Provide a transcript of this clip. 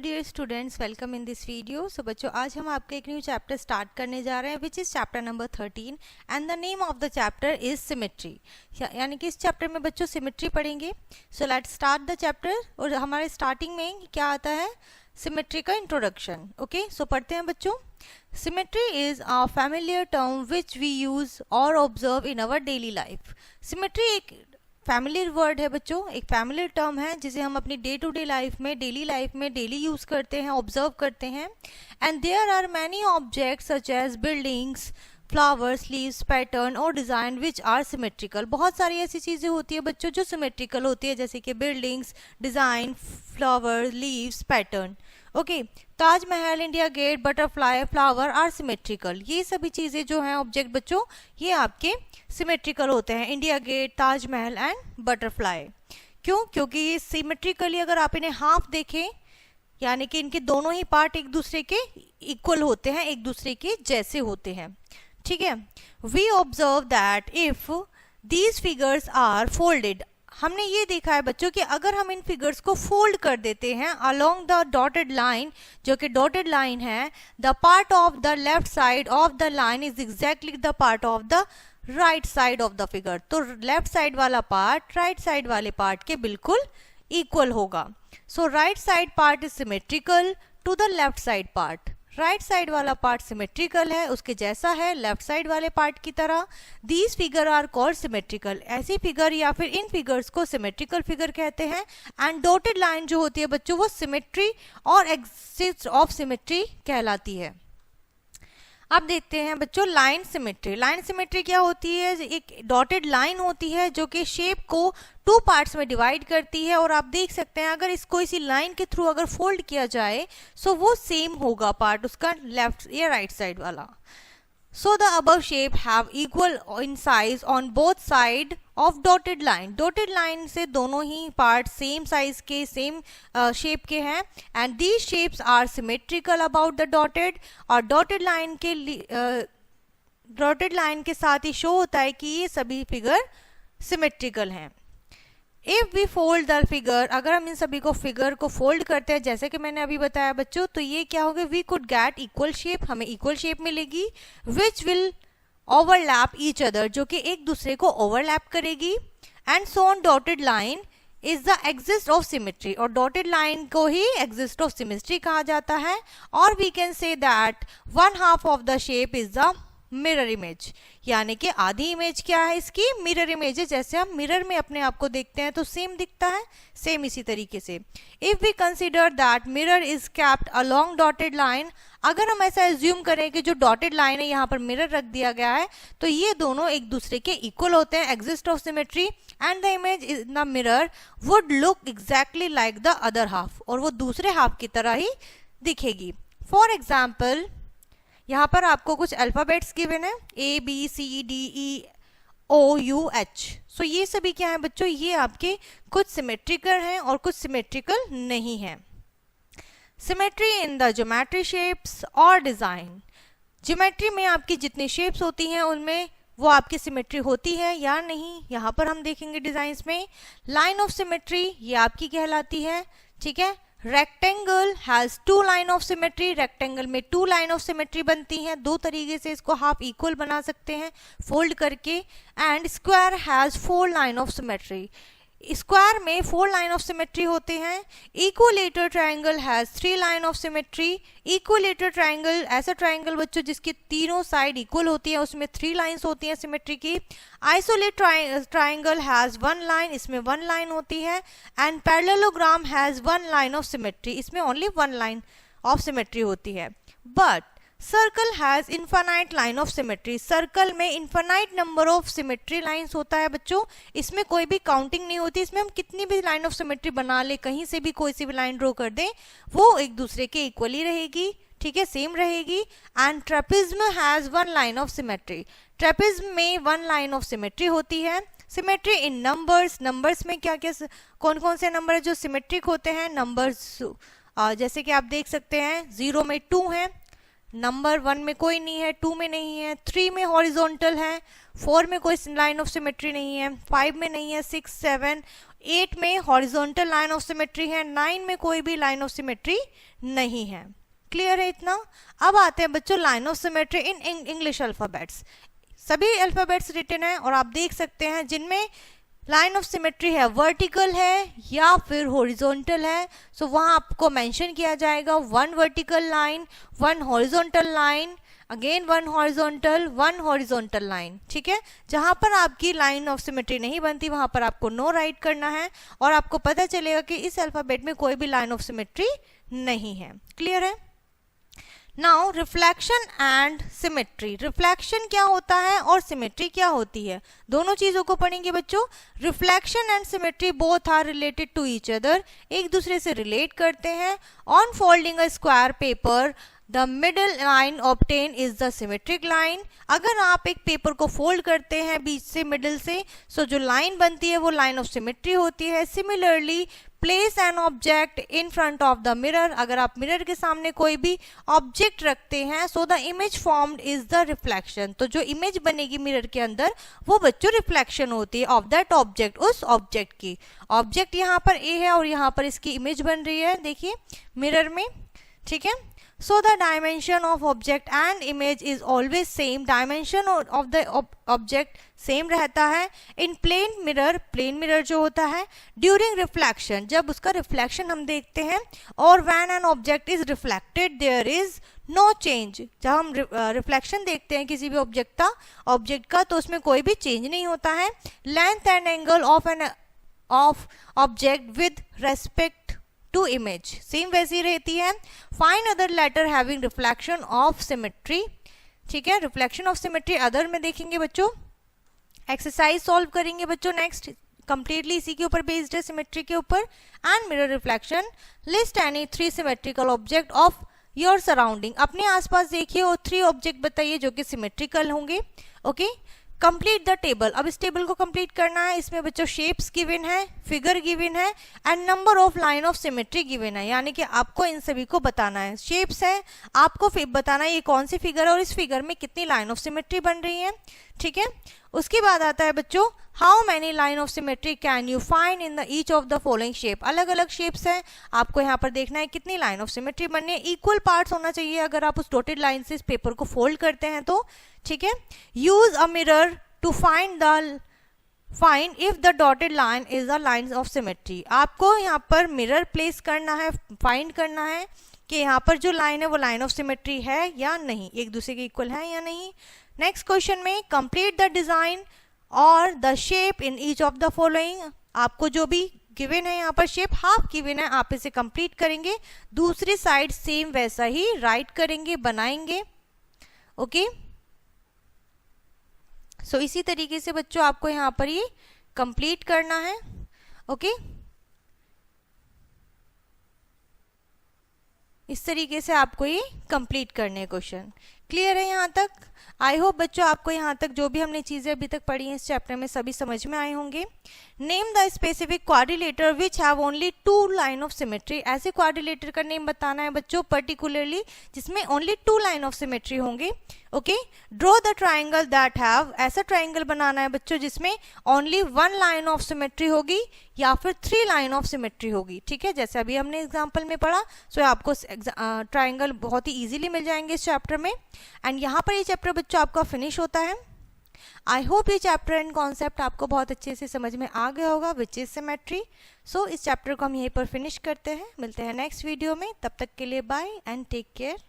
Dear students, welcome in this video. So बच्चों, आज हम आपका एक न्यू चैप्टर स्टार्ट करने जा रहे हैं which is chapter number 13 and the name of the chapter is symmetry. यानी कि इस चैप्टर में बच्चों सिमेट्री पढ़ेंगे। So let's start the chapter. और हमारे स्टार्टिंग में क्या आता है? सिमेट्री का इंट्रोडक्शन। ओके, सो पढ़ते हैं बच्चों। Symmetry is a familiar term which we use और observe in our daily life. Symmetry एक फैमिलियर वर्ड है बच्चों, एक फैमिलियर टर्म है जिसे हम अपनी डे टू डे लाइफ में डेली यूज करते हैं, ऑब्जर्व करते हैं। And there are many objects such as buildings, flowers, leaves, pattern और डिजाइन विच आर सिमेट्रिकल। बहुत सारी ऐसी चीजें होती है बच्चों जो सिमेट्रिकल होती है, जैसे कि buildings, design, flower, leaves, pattern. Okay, Taj Mahal, India gate, butterfly, flower are symmetrical. ये सभी चीजें जो हैं ऑब्जेक्ट बच्चों, ये आपके सिमेट्रिकल होते हैं। India gate, Taj Mahal and butterfly. क्यों? क्योंकि ये सिमेट्रिकली अगर आप इन्हें हाफ देखें, यानी कि इनके दोनों ही पार्ट एक दूसरे के इक्वल होते हैं, एक दूसरे के जैसे होते हैं। ठीक है। We observe that if these figures are folded, हमने ये देखा है बच्चों कि अगर हम इन फिगर्स को फोल्ड कर देते हैं अलोंग द डॉटेड लाइन, जो कि डॉटेड लाइन है, the part of the left side of the line is exactly the part of the right side of the figure. तो लेफ्ट साइड वाला पार्ट राइट साइड वाले part के बिल्कुल equal होगा। So right side part is symmetrical to the left side part. Right side वाला part symmetrical है, उसके जैसा है लेफ्ट साइड वाले पार्ट की तरह। These figure are called symmetrical. ऐसी फिगर या फिर इन फिगर्स को सिमेट्रिकल फिगर कहते हैं। एंड डॉटेड लाइन जो होती है बच्चों, वो सिमेट्री और एक्सिस ऑफ सिमेट्री कहलाती है। अब देखते हैं बच्चों लाइन सिमेट्री। लाइन सिमेट्री क्या होती है? एक डॉटेड लाइन होती है जो कि शेप को टू पार्ट्स में डिवाइड करती है। और आप देख सकते हैं अगर इसको इसी लाइन के थ्रू अगर फोल्ड किया जाए सो वो सेम होगा पार्ट उसका, लेफ्ट या राइट साइड वाला। So the above shape have equal in size on both side of dotted line. Dotted line से दोनों ही पार्ट सेम साइज के, सेम शेप के हैं। And these shapes are symmetrical about the dotted, और dotted line के साथ ही show होता है कि ये सभी फिगर सिमेट्रिकल हैं। If we fold the figure, अगर हम इन सभी को फिगर को फोल्ड करते हैं जैसे कि मैंने अभी बताया बच्चों, तो ये क्या होगा? We could get equal shape, हमें इक्वल शेप मिलेगी। Which will overlap each other, जो कि एक दूसरे को ओवरलैप करेगी। And so on dotted line is the axis of symmetry, और डॉटेड लाइन को ही एक्सिस्ट ऑफ सिमेट्री कहा जाता है। और we can say that one half of the shape is the mirror image, यानी कि आधी इमेज क्या है इसकी? मिरर इमेज है। जैसे हम मिरर में अपने आप को देखते हैं तो सेम दिखता है, सेम इसी तरीके से। If we consider that mirror is kept along dotted line, अगर हम ऐसा एज्यूम करें कि जो डॉटेड लाइन है यहाँ पर मिरर रख दिया गया है, तो ये दोनों एक दूसरे के इक्वल होते हैं, exist of symmetry. And the image in the mirror would look exactly like the other half, और वो दूसरे हाफ की तरह ही दिखेगी। फॉर एग्जाम्पल, यहाँ पर आपको कुछ अल्फाबेट्स गिवन है, A B C D E O U H। सो ये सभी क्या है बच्चों? ये आपके कुछ सिमेट्रिकल हैं और कुछ सिमेट्रिकल नहीं है। Symmetry in the geometry shapes और डिजाइन। ज्योमेट्री में आपकी जितनी शेप्स होती हैं उनमें वो आपकी सिमेट्री होती है या नहीं, यहाँ पर हम देखेंगे डिजाइन्स में। लाइन ऑफ सिमेट्री ये आपकी कहलाती है। ठीक है। Rectangle has two line of symmetry, rectangle में टू लाइन ऑफ सिमेट्री बनती हैं। दो तरीके से इसको हाफ इक्वल बना सकते हैं फोल्ड करके। And square has four line of symmetry, square में फोर लाइन ऑफ सिमेट्री होते हैं। Equilateral triangle has three line of symmetry. Equilateral triangle ऐसा ट्रायंगल बच्चों जिसकी तीनों साइड इक्वल होती है, उसमें थ्री लाइंस होती हैं सिमेट्री की। Isosceles triangle has one line, इसमें वन लाइन होती है। And parallelogram has one line of symmetry, इसमें only one line of symmetry होती है। But circle has infinite line of symmetry, circle में infinite number of symmetry lines होता है बच्चों, इसमें कोई भी काउंटिंग नहीं होती। इसमें हम कितनी भी लाइन ऑफ सिमेट्री बना ले, कहीं से भी कोई सी भी लाइन ड्रॉ कर दें, वो एक दूसरे के इक्वली रहेगी। ठीक है, सेम रहेगी। And trapezium has one line of symmetry, trapezium में वन लाइन ऑफ सिमेट्री होती है। सिमेट्री इन नंबर्स, नंबर्स में क्या क्या कौन कौन से नंबर जो सिमेट्रिक होते हैं? नंबर्स जैसे कि आप देख सकते हैं 0 में 2 है, नंबर 1 में कोई नहीं है, 2 में नहीं है, 3 में हॉरिजॉन्टल है, 4 में कोई लाइन ऑफ सिमेट्री नहीं है, 5 में नहीं है, 6, 7, 8 में हॉरिजॉन्टल लाइन ऑफ सिमेट्री है, 9 में कोई भी लाइन ऑफ सिमेट्री नहीं है। क्लियर है इतना? अब आते हैं बच्चों line of symmetry in English alphabets. सभी अल्फाबेट्स रिटन है और आप देख सकते हैं जिनमें लाइन ऑफ सिमेट्री है, वर्टिकल है या फिर हॉरिजॉन्टल है, सो वहां आपको मेंशन किया जाएगा 1 vertical line, 1 horizontal line, again 1 horizontal, 1 horizontal line. ठीक है, जहां पर आपकी लाइन ऑफ सिमेट्री नहीं बनती वहां पर आपको नो राइट करना है और आपको पता चलेगा कि इस अल्फाबेट में कोई भी लाइन ऑफ सिमेट्री नहीं है। क्लियर है? Now reflection and symmetry. Reflection क्या होता है और सिमेट्री क्या होती है, दोनों चीजों को पढ़ेंगे बच्चों। Reflection and symmetry both are related to each other, एक दूसरे से रिलेट करते हैं। On folding a square paper the middle line obtain is the symmetric line. अगर आप एक पेपर को फोल्ड करते हैं बीच से, मिडल से, सो जो लाइन बनती है वो लाइन ऑफ सिमेट्री होती है। Similarly place an object in front of the mirror, अगर आप मिरर के सामने कोई भी ऑब्जेक्ट रखते हैं, so the image formed is the reflection, तो जो इमेज बनेगी मिरर के अंदर वो बच्चों रिफ्लेक्शन होती है ऑफ दैट ऑब्जेक्ट, उस ऑब्जेक्ट की। ऑब्जेक्ट यहाँ पर ए है और यहाँ पर इसकी इमेज बन रही है, देखिए मिरर में। ठीक है, so the dimension of object and image is always same, dimension of the object same रहता है। इन प्लेन मिरर जो होता है ड्यूरिंग रिफ्लेक्शन, जब उसका रिफ्लेक्शन हम देखते हैं, और when an object is reflected there is no change, जब हम रिफ्लेक्शन देखते हैं किसी भी ऑब्जेक्ट का तो उसमें कोई भी चेंज नहीं होता है। Length and angle of object with respect to image same वैसी रहती है। Find other letter having reflection of symmetry. ठीक है, रिफ्लेक्शन ऑफ सिमेट्री अदर में देखेंगे बच्चों। एक्सरसाइज सॉल्व करेंगे बच्चों नेक्स्ट, कंप्लीटली इसी के ऊपर बेस्ड है, सिमेट्री के ऊपर। And mirror reflection, list any 3 symmetrical object of your surrounding. अपने आसपास देखिए और 3 ऑब्जेक्ट बताइए जो कि सिमेट्रिकल होंगे। Okay, complete the table. अब इस टेबल को कंप्लीट करना है। इसमें बच्चों शेप्स गिवन है, फिगर गिवन है and number of line of symmetry given है, यानी कि आपको इन सभी को बताना है। शेप्स है, आपको बताना है ये कौन सी फिगर है और इस फिगर में कितनी लाइन ऑफ सिमेट्री बन रही है। ठीक है, उसके बाद आता है बच्चों how many line of symmetry can you find in the each of the following shape. अलग अलग शेप्स हैं, आपको यहाँ पर देखना है कितनी लाइन ऑफ सिमेट्री बननी है। इक्वल पार्ट्स होना चाहिए अगर आप उस डॉटेड लाइन से इस पेपर को फोल्ड करते हैं तो। ठीक है, use a mirror to find if the dotted line is the line of symmetry. आपको यहाँ पर मिरर प्लेस करना है, फाइंड करना है कि यहाँ पर जो लाइन है वो लाइन ऑफ सिमेट्री है या नहीं, एक दूसरे के इक्वल है या नहीं। नेक्स्ट क्वेश्चन में कंप्लीट द डिजाइन और the shape in each of the following. आपको जो भी गिवन है यहाँ पर शेप हाफ गिवन है, आप इसे कंप्लीट करेंगे, दूसरी साइड सेम वैसा ही राइट करेंगे, बनाएंगे। ओके, सो इसी तरीके से बच्चों आपको यहाँ पर ये कंप्लीट करना है। ओके, इस तरीके से आपको ये कंप्लीट करने हैं क्वेश्चन। क्लियर है यहाँ तक? आई होप बच्चों आपको यहाँ तक जो भी हमने चीजें अभी तक पढ़ी हैं इस चैप्टर में सभी समझ में आए होंगे। Name the specific quadrilateral which have only 2 line of symmetry. ऐसे क्वाड्रिलेटर का नेम बताना है बच्चों पर्टिकुलरली जिसमें ओनली 2 लाइन ऑफ सिमेट्री होंगे। Okay, draw the triangle that have, ऐसा ट्राइंगल बनाना है बच्चों जिसमें ओनली 1 लाइन ऑफ सिमेट्री होगी या फिर 3 लाइन ऑफ सिमेट्री होगी। ठीक है, जैसे अभी हमने एग्जाम्पल में पढ़ा, सो आपको ट्राइंगल बहुत ही इजीली मिल जाएंगे इस चैप्टर में। एंड यहाँ पर ये चैप्टर बच्चों आपका फिनिश होता है। आई होप ये चैप्टर एंड कॉन्सेप्ट आपको बहुत अच्छे से समझ में आ गया होगा विच इज सिमेट्री। सो इस चैप्टर को हम यहीं पर फिनिश करते हैं, मिलते हैं नेक्स्ट वीडियो में, तब तक के लिए बाय एंड टेक केयर।